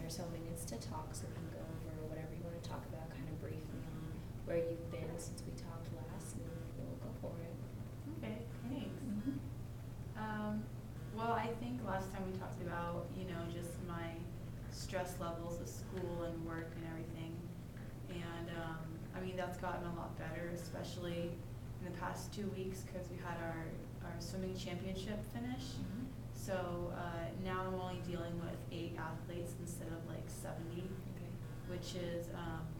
or so minutes to talk, so we can go over whatever you want to talk about, kind of brief me on where you've been since we talked last, and we'll go for it. Okay, thanks. Mm-hmm. Well, I think last time we talked about, just my stress levels of school and work and everything. And, that's gotten a lot better, especially in the past 2 weeks, because we had our swimming championship finish. Mm-hmm. So now I'm only dealing with 8 athletes instead of like 70, Okay. which is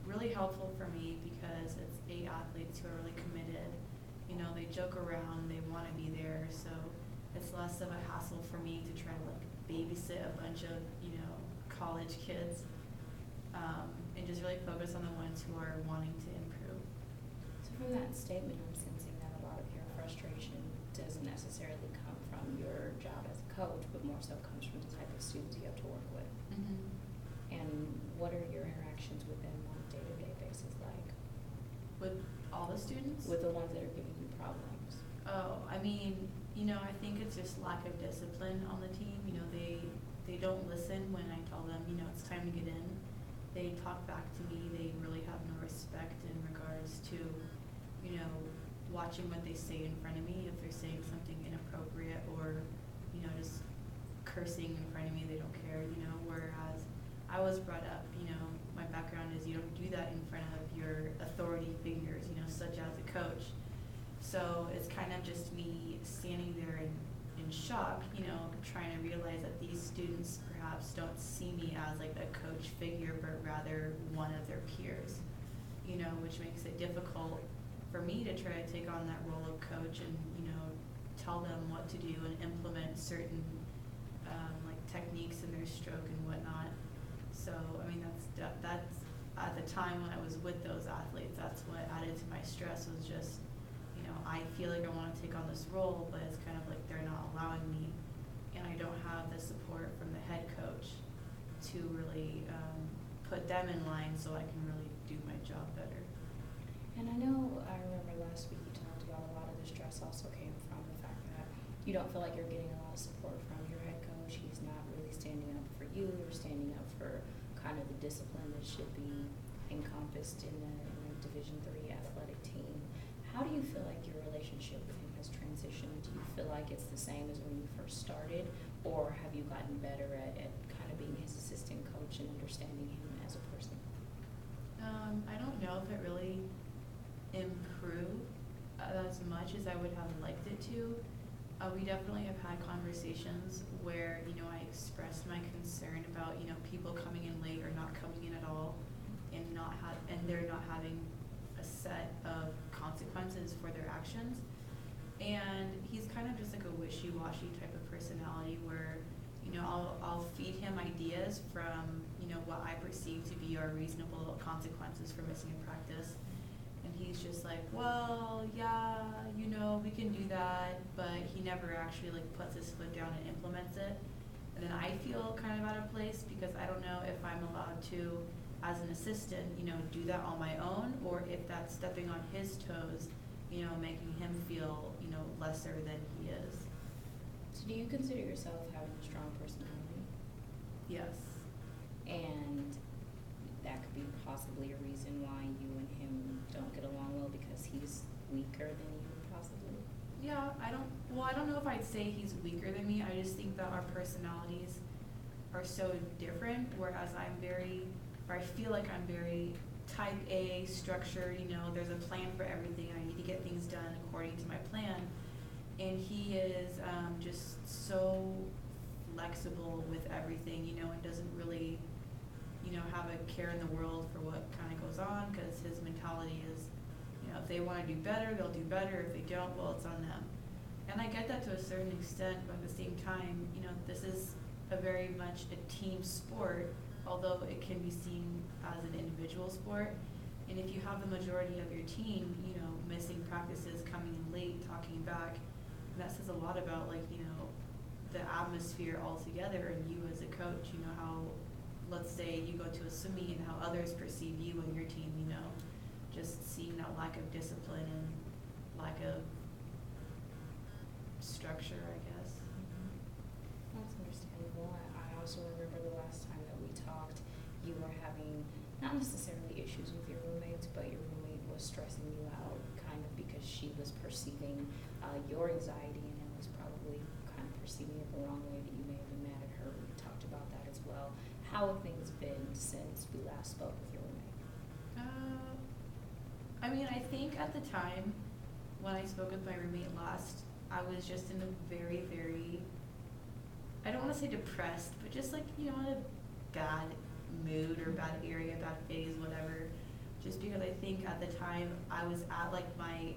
really helpful for me because it's 8 athletes who are really committed. They joke around, they want to be there, so it's less of a hassle for me to try to like babysit a bunch of college kids, and just really focus on the ones who are wanting to improve. So from that statement, I'm sensing that a lot of your frustration doesn't necessarily come from your job as a coach, but more so comes from the type of students you have to work with. Mm-hmm. And what are your interactions with them on a day-to-day basis like? With all the students? With the ones that are giving you problems? Oh, I think it's just lack of discipline on the team. They don't listen when I tell them, it's time to get in. They talk back to me. They really have no respect in regards to, watching what they say in front of me. If they're saying something inappropriate or, just cursing in front of me, they don't care, whereas I was brought up, my background is you don't do that in front of your authority figures, such as a coach. So it's kind of just me standing there in shock, trying to realize that these students perhaps don't see me as like a coach figure, but rather one of their peers, which makes it difficult for me to try to take on that role of coach and, tell them what to do and implement certain like techniques in their stroke and whatnot. So, that's at the time when I was with those athletes, that's what added to my stress was just, I feel like I want to take on this role, but it's kind of like they're not allowing me, and I don't have the support from the head coach to really put them in line so I can really do my job better. And I remember last week you talked about a lot of the stress also came from the fact that you don't feel like you're getting a lot of support from your head coach. He's not really standing up for you or standing up for kind of the discipline that should be encompassed in a Division III athletic team. How do you feel like your relationship with him has transitioned? Do you feel like it's the same as when you first started, or have you gotten better at kind of being his assistant coach and understanding him as a person? I don't know if it really improved as much as I would have liked it to. We definitely have had conversations where, I expressed my concern about, people coming in late or not coming in at all, and they're not having a set of consequences for their actions. And he's kind of just like a wishy-washy type of personality where, I'll feed him ideas from, what I perceive to be our reasonable consequences for missing a practice. And he's just like, well, yeah, we can do that, but he never actually like puts his foot down and implements it. And then I feel kind of out of place because I don't know if I'm allowed to, as an assistant, do that on my own, or if that's stepping on his toes, making him feel, lesser than he is. So do you consider yourself having a strong personality? Yes. And that could be possibly a reason why you and him don't get along well, because he's weaker than you, possibly? Yeah, I don't know if I'd say he's weaker than me. I just think that our personalities are so different, whereas I feel like I'm very type A, structured, there's a plan for everything. I need to get things done according to my plan. And he is just so flexible with everything, and doesn't really, have a care in the world for what kind of goes on, because his mentality is, if they want to do better, they'll do better. If they don't, well, it's on them. And I get that to a certain extent, but at the same time, this is a very much a team sport, although it can be seen as an individual sport. And if you have the majority of your team, missing practices, coming in late, talking back, that says a lot about the atmosphere altogether, and you as a coach, how, let's say you go to a swim meet and how others perceive you and your team, just seeing that lack of discipline and lack of structure, I guess. That's understandable. I also remember the last time that we talked, not necessarily issues with your roommates, but your roommate was stressing you out kind of because she was perceiving your anxiety and it was probably kind of perceiving it the wrong way, that you may have been mad at her. We talked about that as well. How have things been since we last spoke with your roommate? I mean, I think at the time when I spoke with my roommate last, I was just in a very, very, I don't want to say depressed, but just like, you know, in a bad mood or bad area, bad phase, whatever. Just because I think at the time I was at like my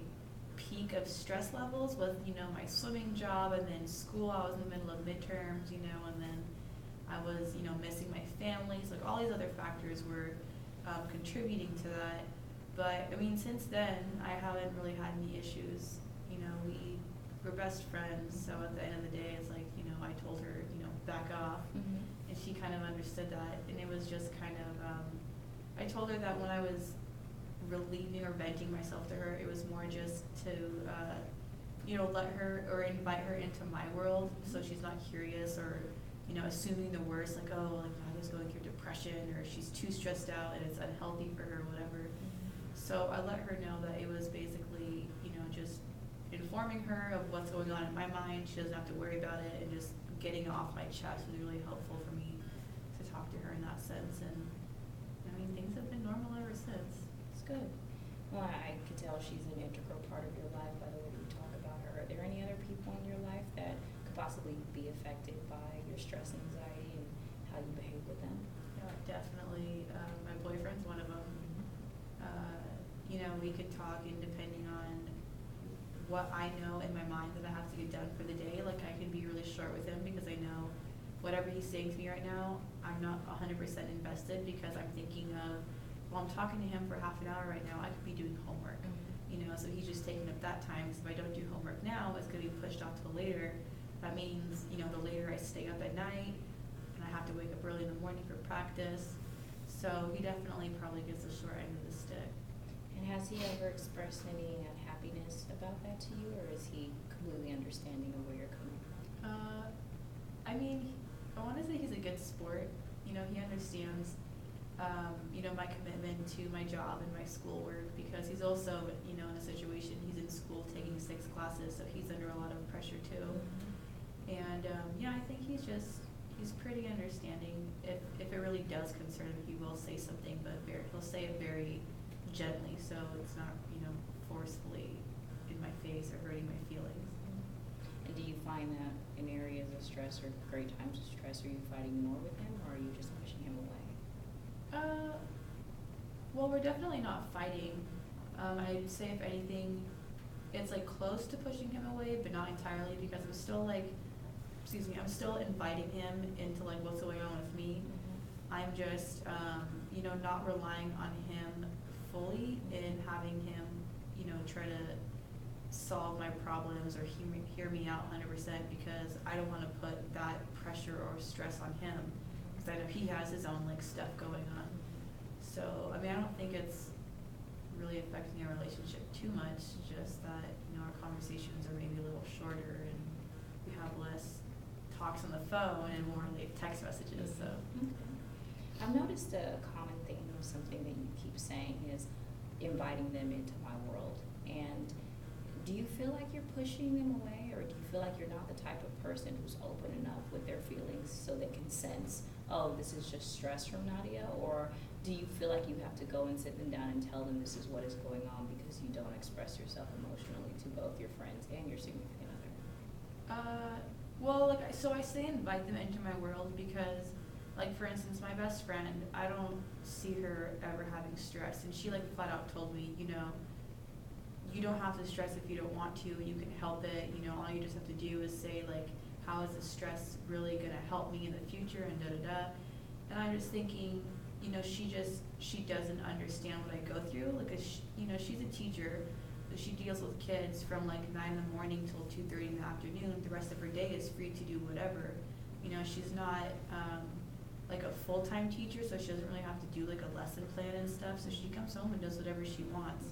peak of stress levels with, you know, my swimming job and then school. I was in the middle of midterms, you know, and then I was, you know, missing my family. So like all these other factors were contributing to that. But I mean, since then, I haven't really had any issues. You know, we're best friends. So at the end of the day, it's like, you know, I told her, you know, back off. Mm-hmm. And she kind of understood that. And it was just kind of, I told her that when I was relieving or venting myself to her, it was more just to, you know, let her or invite her into my world so she's not curious or, you know, assuming the worst, like, oh, like Nadia's going through depression or she's too stressed out and it's unhealthy for her, whatever. So I let her know that it was basically, you know, just informing her of what's going on in my mind. She doesn't have to worry about it, and just getting it off my chest was really helpful for me to talk to her in that sense. And I mean, things have been normal ever since. It's good. Well, I could tell she's an integral part of your life by the way you talk about her. Are there any other people in your life that could possibly be affected by your stress and anxiety and how you behave with them? Yeah, definitely. My boyfriend's one of them. You know, we could talk, and depending on what I know in my mind that I have to get done for the day, like I can be really short with him because I know whatever he's saying to me right now, I'm not 100% invested because I'm thinking of, well, I'm talking to him for half an hour right now, I could be doing homework. You know, so he's just taking up that time. So if I don't do homework now, it's going to be pushed off till later. That means, you know, the later I stay up at night, and I have to wake up early in the morning for practice. So he definitely probably gets the short end of the stick. And has he ever expressed any unhappiness about that to you, or is he completely understanding of where you're coming from? I mean, I want to say he's a good sport. You know, he understands, you know, my commitment to my job and my schoolwork because he's also, you know, in a situation, he's in school taking 6 classes, so he's under a lot of pressure too. Mm-hmm. And, yeah, I think he's pretty understanding. If it really does concern him, he will say something, but he'll say it very gently, so it's not, you know, forcefully in my face or hurting my feelings. And do you find that in areas of stress or great times of stress, are you fighting more with him, or are you just pushing him away? Well, we're definitely not fighting. I'd say if anything, it's like close to pushing him away, but not entirely because I'm still like, I'm still inviting him into like what's going on with me. Mm-hmm. I'm just, you know, not relying on him fully in having him, you know, try to solve my problems or hear me out 100% because I don't want to put that pressure or stress on him because I know he has his own like stuff going on. So, I mean, I don't think it's really affecting our relationship too much, just that, you know, our conversations are maybe a little shorter and we have less talks on the phone and more like text messages, so. Okay. I've noticed a common theme of something that you keep saying is inviting them into my world. And do you feel like you're pushing them away, or do you feel like you're not the type of person who's open enough with their feelings so they can sense, oh, this is just stress from Nadia? Or do you feel like you have to go and sit them down and tell them this is what is going on because you don't express yourself emotionally to both your friends and your significant other? Well, like, so I say invite them into my world because, like, for instance, my best friend, I don't see her ever having stress. And she, like, flat out told me, you know, you don't have to stress if you don't want to. You can help it. You know, all you just have to do is say, like, how is this stress really going to help me in the future and da-da-da. And I'm just thinking, you know, she doesn't understand what I go through. Like, you know, she's a teacher. So she deals with kids from, like, 9 in the morning till 2:30 in the afternoon. The rest of her day is free to do whatever. You know, she's not like a full-time teacher, so she doesn't really have to do like a lesson plan and stuff. So she comes home and does whatever she wants.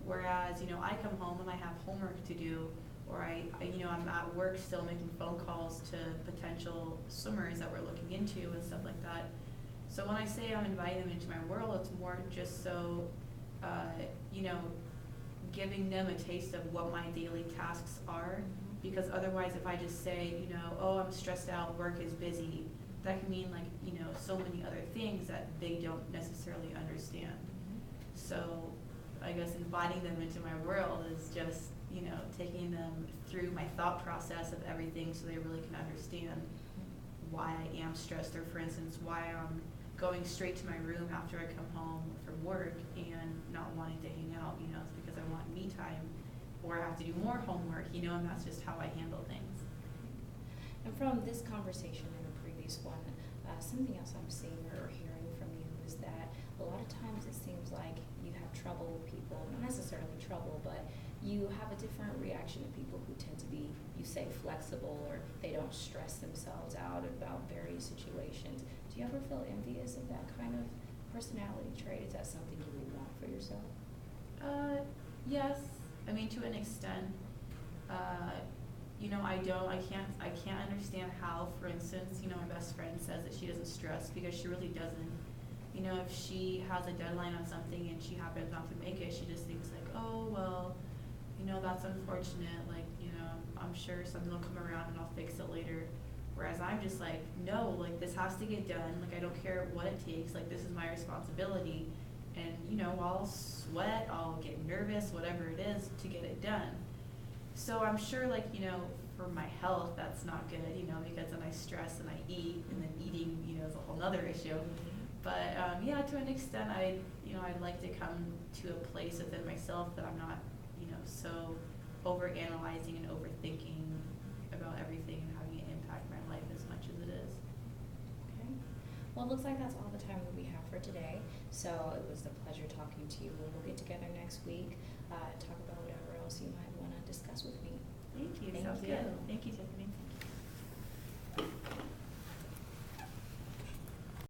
Whereas, you know, I come home and I have homework to do, or I you know, I'm at work still making phone calls to potential swimmers that we're looking into and stuff like that. So when I say I'm inviting them into my world, it's more just so, you know, giving them a taste of what my daily tasks are. Because otherwise, if I just say, you know, oh, I'm stressed out, work is busy, that can mean like, you know, so many other things that they don't necessarily understand. So I guess inviting them into my world is just, you know, taking them through my thought process of everything so they really can understand why I am stressed, or for instance, why I'm going straight to my room after I come home from work and not wanting to hang out, you know, it's because I want me time, or I have to do more homework, you know, and that's just how I handle things. And from this conversation and the previous one, something else I'm seeing or hearing from you is that a lot of times it seems like you have trouble with people, not necessarily trouble, but you have a different reaction to people who tend to be, you say, flexible, or they don't stress themselves out about various situations. Do you ever feel envious of that kind of personality trait? Is that something you would want for yourself? Yes. I mean, to an extent. You know, I can't understand how, for instance, you know, my best friend says that she doesn't stress, because she really doesn't. You know, if she has a deadline on something and she happens not to make it, she just thinks like, oh, well, you know, that's unfortunate. Like, you know, I'm sure something will come around and I'll fix it later. Whereas I'm just like, no, like, this has to get done. Like, I don't care what it takes. Like, this is my responsibility. And, you know, I'll sweat, I'll get nervous, whatever it is, to get it done. So I'm sure, like, you know, for my health, that's not good, you know, because then I stress and I eat, and then eating, you know, is a whole nother issue. But, yeah, to an extent, I'd like to come to a place within myself that I'm not, you know, so overanalyzing and overthinking about everything and having it impact my life as much as it is. Okay. Well, it looks like that's all the time that we have for today. So it was a pleasure talking to you. We'll get together next week, talk about whatever else you might want to discuss with me. Thank you. Thank Sounds you. good. Thank you, Tiffany.